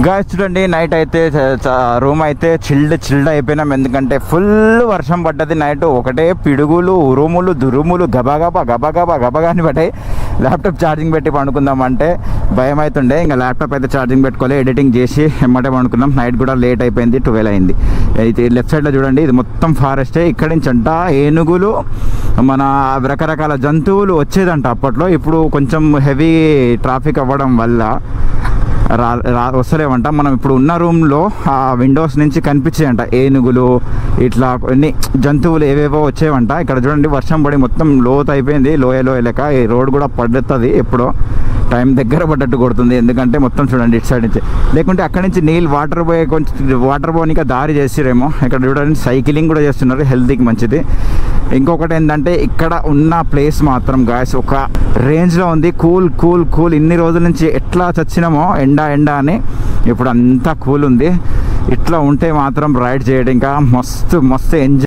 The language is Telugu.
గాయ్స్ చూడండి, నైట్ అయితే రూమ్ అయితే చిల్డ్ అయిపోయినాం. ఎందుకంటే ఫుల్ వర్షం పడ్డది నైట్. ఒకటే పిడుగులు, ఉరుములు, దురుములు, గబగబా అని పడ్డాయి. ల్యాప్టాప్ ఛార్జింగ్ పెట్టి పండుకుందామంటే భయం అవుతుండే. ఇంకా ల్యాప్టాప్ అయితే ఛార్జింగ్ పెట్టుకోవాలి, ఎడిటింగ్ చేసి ఎమ్మటే పండుకున్నాం. నైట్ కూడా లేట్ అయిపోయింది, 12 అయింది. అయితే లెఫ్ట్ సైడ్లో చూడండి, ఇది మొత్తం ఫారెస్టే. ఇక్కడి నుంచి అంట ఏనుగులు, మన రకరకాల జంతువులు వచ్చేదంట అప్పట్లో. ఇప్పుడు కొంచెం హెవీ ట్రాఫిక్ అవ్వడం వల్ల వస్తలేమంట. మనం ఇప్పుడు ఉన్న రూమ్లో ఆ విండోస్ నుంచి కనిపించాయంట ఏనుగులు, ఇట్లా కొన్ని జంతువులు ఏవేవో వచ్చేవంట. ఇక్కడ చూడండి, వర్షం పడి మొత్తం లోతు అయిపోయింది, లోయ లెక్క. ఈ రోడ్ కూడా పడుతుంది, ఎప్పుడో టైం దగ్గర పడ్డట్టు కొడుతుంది. ఎందుకంటే మొత్తం చూడండి ఇటు సైడ్ నుంచి, లేకుంటే అక్కడి నుంచి నీళ్ళు వాటర్ పోనీక దారి చేసిరేమో. ఇక్కడ చూడండి, సైక్లింగ్ కూడా చేస్తున్నారు, హెల్త్కి మంచిది. ఇంకొకటి ఏంటంటే, ఇక్కడ ఉన్న ప్లేస్ మాత్రం గాయస్ ఒక రేంజ్లో ఉంది. కూల్ ఇన్ని రోజుల నుంచి ఎట్లా చచ్చినామో ఎండ అని, ఇప్పుడు అంతా కూల్ ఉంది. ఇట్లా ఉంటే మాత్రం రైడ్ చేయడం ఇంకా మస్తు ఎంజాయ్.